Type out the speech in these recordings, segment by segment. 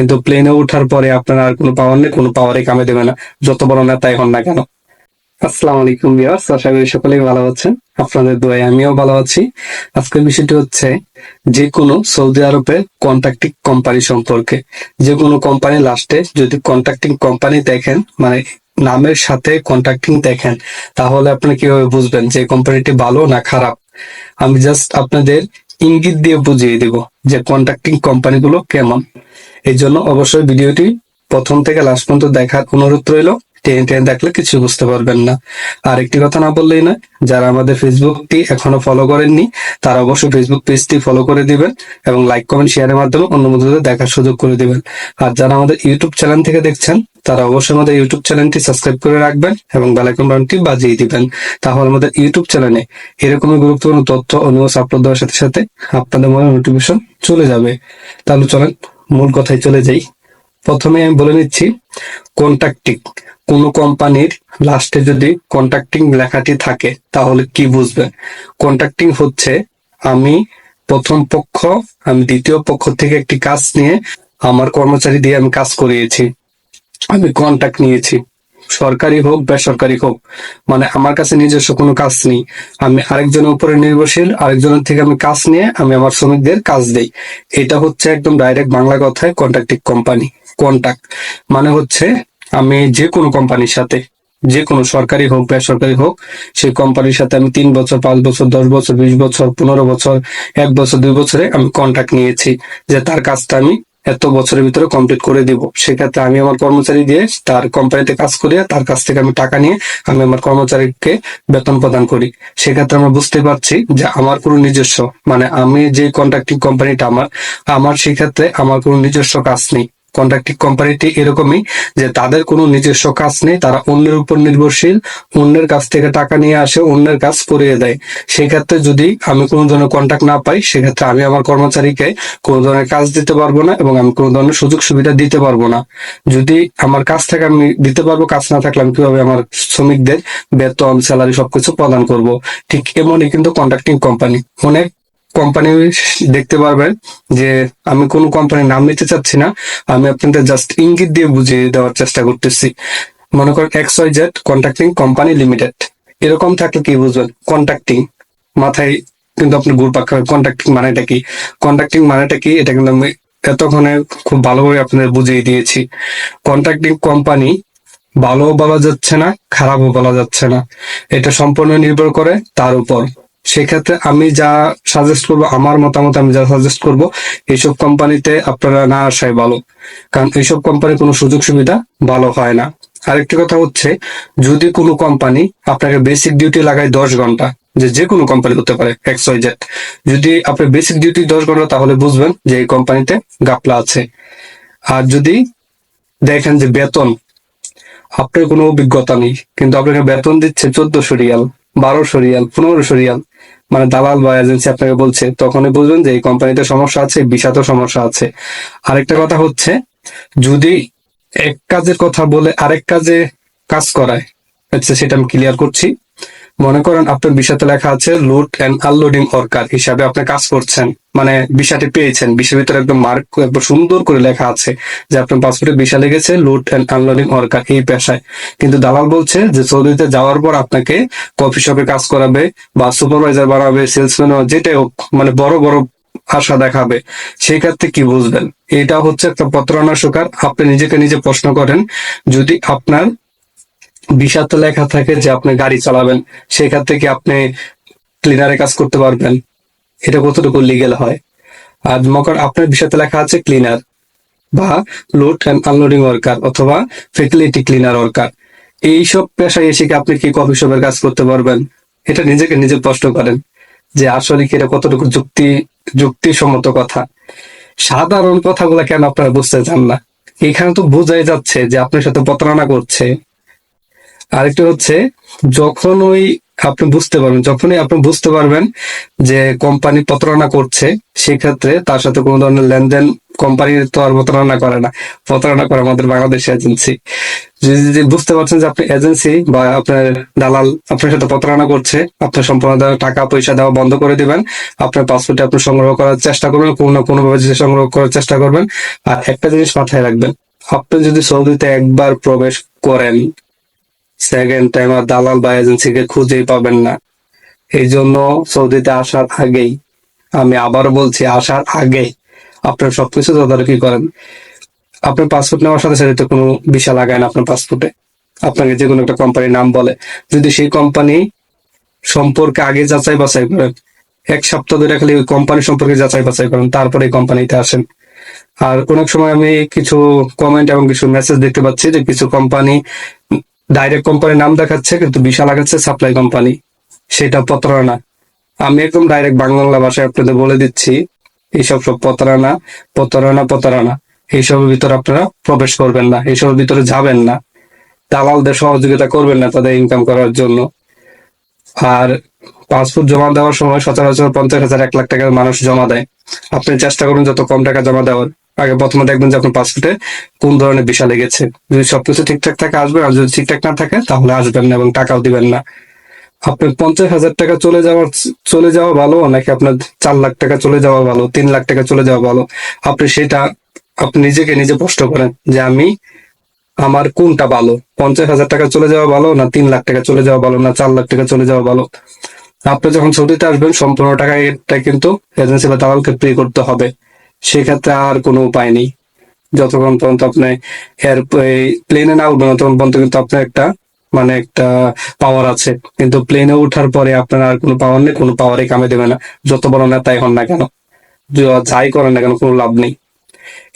কিন্তু প্লেনে ওঠার পরে আপনার আর কোনো পাওয়ার নেই, কোনো পাওয়ারই কামে দেবে না, যত বড় নেতাই হন না কেন। আসসালামু আলাইকুম ভিউয়ার্স, আশা করি সকলেই ভালো আছেন। আপনাদের দোয়ায় আমিও ভালো আছি। আজকের বিষয়টি হচ্ছে যে কোনো সৌদি আরবে কন্ট্রাক্টিং কোম্পানি সম্পর্কে। যে কোনো কোম্পানি লাস্টে যদি কন্ট্রাক্টিং কোম্পানি দেখেন, মানে নামের সাথে কন্ট্রাক্টিং দেখেন, তাহলে আপনি কিভাবে বুঝবেন যে কোম্পানিটি ভালো না খারাপ? আমি জাস্ট আপনাদের ইঙ্গিত দিয়ে বুঝিয়ে দেব যে কন্ট্রাক্টিং কোম্পানিগুলো কেমন। এই জন্য অবশ্যই ভিডিওটি প্রথম থেকে লাস্ট পর্যন্ত দেখার অনুরোধ রইল। টেনে টেনে দেখলে কিছু বুঝতে পারবেন না। আর একটি কথা না বললেই নয়, যারা আমাদের ফেসবুকটি এখনো ফলো করেননি তারা অবশ্যই ফেসবুক পেজটি ফলো করে দিবেন এবং লাইক কমেন্ট শেয়ারের মাধ্যমে অন্য বন্ধুদের দেখার সুযোগ করে দিবেন। আর যারা আমাদের ইউটিউব চ্যানেল থেকে দেখছেন তারা অবশ্যই আমাদের ইউটিউব চ্যানেলটি সাবস্ক্রাইব করে রাখবেন এবং বেল আইকন বাটনটি বাজিয়ে দিবেন। তাহলে আমাদের ইউটিউব চ্যানেলে এরকমই গুরুত্বপূর্ণ তথ্য ও নিউজ আপলোড দেওয়ার সাথে সাথে আপনাদের মনে নোটিফিকেশন চলে যাবে। তাহলে চলেন মূল কথায় চলে যাই। প্রথমে আমি বলে নিচ্ছি, কন্ট্রাক্টিং কোনো কোম্পানির লাস্টে যদি কন্ট্রাক্টিং লেখাটি থাকে তাহলে কি বুঝবেন? কন্ট্রাক্টিং হচ্ছে আমি প্রথম পক্ষ, আমি দ্বিতীয় পক্ষ থেকে একটি কাজ নিয়ে আমার কর্মচারী দিয়ে আমি কাজ করিয়েছি, আমি কন্ট্রাক্ট নিয়েছি, সরকারি হোক বেসরকারি হোক, মানে আমার কাছে নিজস্ব কোনো কাজ নেই, আমি আরেকজনের উপরে নির্ভরশীল, আরেকজনের থেকে আমি কাজ নিয়ে আমি আমার শ্রমিকদের কাজ দেই। এটা হচ্ছে একদম ডাইরেক্ট বাংলা কথায় কন্ট্রাক্টিং কোম্পানি। কন্ট্রাক্ট মানে হচ্ছে আমি যে কোনো কোম্পানির সাথে, যে কোনো সরকারি হোক বেসরকারি হোক, সেই কোম্পানির সাথে আমি 3 বছর 5 বছর 10 বছর 20 বছর 15 বছর 1 বছর 2 বছরে আমি কন্ট্রাক্ট নিয়েছি যে তার কাজটা আমি এত বছরের ভিতরে কমপ্লিট করে দিব। সেক্ষেত্রে আমি আমার কর্মচারী দিয়ে তার কোম্পানিতে কাজ করিয়ে তার কাছ থেকে আমি টাকা নিয়ে আমি আমার কর্মচারীকে বেতন প্রদান করি। সেক্ষেত্রে আমরা বুঝতে পারছি যে আমার কোনো নিজস্ব, মানে আমি যে কন্ট্রাক্টিং কোম্পানিটা আমার সেক্ষেত্রে আমার কোনো নিজস্ব কাজ নেই। কন্ট্রাক্টিং কোম্পানিটি এরকমই যে তাদের কোনো নিজস্ব কাজ নেই, তারা অন্যের উপর নির্ভরশীল, অন্যের কাছ থেকে টাকা নিয়ে আসে, অন্যের কাজ করিয়ে দেয়। সেক্ষেত্রে যদি আমি কোনো ধরনের কন্ট্রাক্ট না পাই, সেক্ষেত্রে আমি আমার কর্মচারীকে কোনো ধরনের কাজ দিতে পারবো না এবং আমি কোনো ধরনের সুযোগ সুবিধা দিতে পারবো না। যদি আমার কাজ থেকে আমি দিতে পারবো, কাজ না থাকলে আমি কিভাবে আমার শ্রমিকদের বেতন স্যালারি সবকিছু প্রদান করব? ঠিক এমনই কিন্তু কন্ট্রাক্টিং কোম্পানি। অনেক কোম্পানি দেখতে পারবেন যে, আমি কোন কোম্পানির নাম নিতে চাচ্ছি না, আমি আপনাদের জাস্ট ইঙ্গিত দিয়ে বুঝিয়ে দেওয়ার চেষ্টা করতেছি। মনে করেন XYZ কন্ট্রাক্টিং কোম্পানি লিমিটেড, এরকম থাকলে কি বুঝবেন? কন্ট্রাক্টিং মাথায় কিন্তু আপনি ঘুরপাক খাবেন, কন্ট্রাক্টিং মানেটা কি, কন্ট্রাক্টিং মানেটা কি, এটা কিন্তু আমি এতক্ষণে খুব ভালোভাবে আপনাদের বুঝিয়ে দিয়েছি। কন্ট্রাক্টিং কোম্পানি ভালো বলা যাচ্ছে না, খারাপও বলা যাচ্ছে না, এটা সম্পূর্ণ নির্ভর করে তার উপর। সেক্ষেত্রে আমি যা সাজেস্ট করবো, আমার মতামত আমি যা সাজেস্ট করবো, এইসব কোম্পানিতে আপনারা না আসাই ভালো, কারণ এইসব কোম্পানি কোনো সুযোগ সুবিধা ভালো হয় না। আরেকটি কথা হচ্ছে, যদি কোনো কোম্পানি আপনাকে বেসিক ডিউটি লাগায় 10 ঘন্টা, যে কোনো কোম্পানি হতে পারে XYZ, যদি আপনি বেসিক ডিউটি 10 ঘন্টা, তাহলে বুঝবেন যে এই কোম্পানিতে গাপলা আছে। আর যদি দেখেন যে বেতন, আপনার কোনো অভিজ্ঞতা নেই কিন্তু আপনাকে বেতন দিচ্ছে 1400 রিয়াল, 1200 রিয়াল, 1500 রিয়াল, মানে দালাল বা এজেন্সি আপনাকে বলছে, তখনই বুঝবেন যে এই কোম্পানিতে সমস্যা আছে, ভিসাতেও সমস্যা আছে। আরেকটা কথা হচ্ছে, যদি এক কাজের কথা বলে আরেক কাজে কাজ করায়, আচ্ছা সেটা আমি ক্লিয়ার করছি। মনে করেন আপনার ভিসাতে লেখা আছে লোড অ্যান্ড আনলোডিং ওয়ার্কার হিসাবে আপনি কাজ করছেন, মানে ভিসাটি পেয়েছেন, ভিসার ভিতরে একদম মার্ক একদম সুন্দর করে লেখা আছে যে আপনার পাসপোর্টে ভিসা লেগেছে লোড অ্যান্ড আনলোডিং ওয়ার্কার এই পেশায়। কিন্তু দালাল বলছে যে সৌদিতে যাওয়ার পর আপনাকে কফি শপে কাজ করাবে বা সুপারভাইজার বানাবে, সেলসম্যান, যেটাই হোক, মানে বড় বড় আশা দেখাবে। সেই ক্ষেত্রে কি বুঝবেন? এটা হচ্ছে একটা প্রতারণার শিকার। আপনি নিজেকে নিজে প্রশ্ন করেন, যদি আপনার ভিসাতে লেখা থাকে যে আপনি গাড়ি চালাবেন, সেক্ষেত্রে কি আপনি ক্লিনারে কাজ করতে পারবেন? এটা কতটুকু লিগেল হয়? আর মনে আপনার ভিসাতে লেখা আছে ক্লিনার বা লোড অ্যান্ড আনলোডিং ওয়ার্কার অথবা ফ্যাসিলিটি ক্লিনার ওয়ার্কার, এইসব পেশায় এসে কি আপনি কি কফি শপের কাজ করতে পারবেন? এটা নিজেকে নিজে প্রশ্ন করেন যে আসলে কি এটা কতটুকু যুক্তিসম্মত কথা। সাধারণ কথাগুলা কেন আপনারা বুঝতে চান না? এখানে তো বোঝাই যাচ্ছে যে আপনার সাথে প্রতারণা করছে। আরেকটা হচ্ছে, যখনই আপনি বুঝতে পারবেন যে কোম্পানি প্রতারণা করছে, সেক্ষেত্রে তার সাথে কোনো ধরনের লেনদেন কোম্পানি তো আর প্রতারণা করে না, প্রতারণা করে আমাদের বাংলাদেশ এজেন্সি। যদি বুঝতে পারছেন যে আপনি এজেন্সি বা আপনার দালাল আপনার সাথে প্রতারণা করছে, আপনার সম্পূর্ণ টাকা পয়সা দেওয়া বন্ধ করে দিবেন। আপনার পাসপোর্টে আপনি সংগ্রহ করার চেষ্টা করবেন, কোনো না কোনো ভাবে সংগ্রহ করার চেষ্টা করবেন। আর একটা জিনিস মাথায় রাখবেন, আপনি যদি সৌদিতে একবার প্রবেশ করেন, সেকেন্ড টাইম আর দালাল বা এজেন্সিকে খুঁজেই পাবেন না। এই জন্য সৌদিতে আসার আগেই, আমি আবারও বলছি, আসার আগে আপনার সবকিছু তদারকি করেন। আপনার পাসপোর্ট নেওয়ার সাথে সাথে তো কোনো ভিসা লাগায় না আপনার পাসপোর্টে। আপনাকে যে কোনো একটা কোম্পানির নাম বলে, যদি সেই কোম্পানি সম্পর্কে আগে যাচাই বাছাই করেন, 1 সপ্তাহ ধরে খালি ওই কোম্পানি সম্পর্কে যাচাই বাছাই করেন, তারপরে এই কোম্পানিতে আসেন। আর অনেক সময় আমি কিছু কমেন্ট এবং কিছু মেসেজ দেখতে পাচ্ছি যে কিছু কোম্পানি ডাইরেক্ট কোম্পানির নাম দেখাচ্ছে কিন্তু ভিসা লাগাচ্ছে সাপ্লাই কোম্পানি, সেটা প্রতারণা। আমি একদম ডাইরেক্ট বাংলা ভাষায় আপনাদের বলে দিচ্ছি, এইসব সব প্রতারণা, প্রতারণা, প্রতারণা। এইসবের ভিতরে আপনারা প্রবেশ করবেন না, এইসবের ভিতরে যাবেন না। দালালদের সহযোগিতা করবেন না তাদের ইনকাম করার জন্য। আর পাসপোর্ট জমা দেওয়ার সময় সচরাচর 50,000 1 লাখ টাকা মানুষ জমা দেয়। আপনি চেষ্টা করুন যত কম টাকা জমা দেওয়ার। আগে প্রথমে দেখবেন যে আপনার পাসপোর্টে কোন ধরনের ভিসা লেগেছে। যদি সবকিছু ঠিকঠাক থাকে আসবেন, আর যদি ঠিকঠাক না থাকে তাহলে আসবেন না এবং টাকাও দিবেন না। আপনার 50,000 টাকা চলে যাওয়া ভালো, নাকি আপনার 4 লাখ টাকা চলে যাওয়া ভালো, 3 লাখ টাকা চলে যাওয়া ভালো? আপনি সেটা আপনি নিজেকে নিজে প্রশ্ন করেন যে আমার কোনটা ভালো, 50,000 টাকা চলে যাওয়া ভালো, না 3 লাখ টাকা চলে যাওয়া ভালো, না 4 লাখ টাকা চলে যাওয়া ভালো? আপনি যখন সৌদিতে আসবেন সম্পূর্ণ টাকা এটা কিন্তু এজেন্সি বা দালালকে পে করতে হবে। সেক্ষেত্রে আর কোনো উপায় নেই। যতক্ষণ পর্যন্ত আপনি প্লেনে না উঠবেন ততক্ষণ পর্যন্ত কিন্তু আপনার একটা পাওয়ার আছে, কিন্তু প্লেনে ওঠার পরে আপনার আর কোনো পাওয়ার নেই, কোনো পাওয়ারই কামে দেবে না, যত বড় নেতাই হন না কেন, যাই করেন না কেন, কোনো লাভ নেই।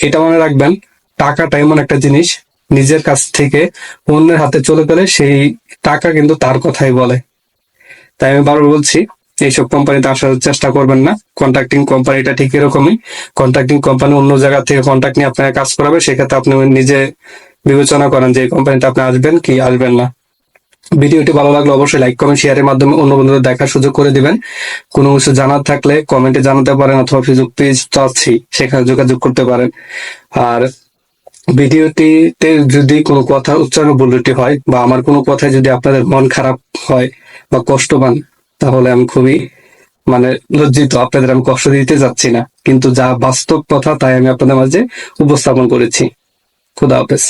এটা মনে রাখবেন, টাকাটা এমন একটা জিনিস, নিজের কাছ থেকে অন্যের হাতে চলে গেলে সেই টাকা কিন্তু তার কথাই বলে। তাই আমি বারবার বলছি, এইসব কোম্পানিতে আসার চেষ্টা করবেন না। কন্ট্রাক্টিং কোম্পানিটা ঠিক এরকমই, কন্ট্রাক্টিং কোম্পানি অন্য জায়গা থেকে কন্ট্রাক্ট নিয়ে আপনাকে কাজ করাবে, সেক্ষেত্রে আপনি নিজে বিবেচনা করেন যে এই কোম্পানিতে আপনি আসবেন কি আসবেন না। ভিডিওটি ভালো লাগলে অবশ্যই লাইক কমেন্ট শেয়ারের মাধ্যমে অন্য বন্ধুদের দেখার সুযোগ করে দিবেন। কোনো কিছু জানার থাকলে কমেন্টে জানাতে পারেন, অথবা ফেসবুক পেজ তো আছি, সেখানে যোগাযোগ করতে পারেন। আর ভিডিওটিতে যদি কোনো কথা উচ্চারণ ভুল ত্রুটি হয়, বা আমার কোনো কথায় যদি আপনাদের মন খারাপ হয় বা কষ্ট পান, তাহলে আমি খুবই লজ্জিত। আপনাদের আমি কষ্ট দিতে যাচ্ছি না, কিন্তু যা বাস্তব কথা তাই আমি আপনাদের মাঝে উপস্থাপন করেছি। খুদা হাফেজ।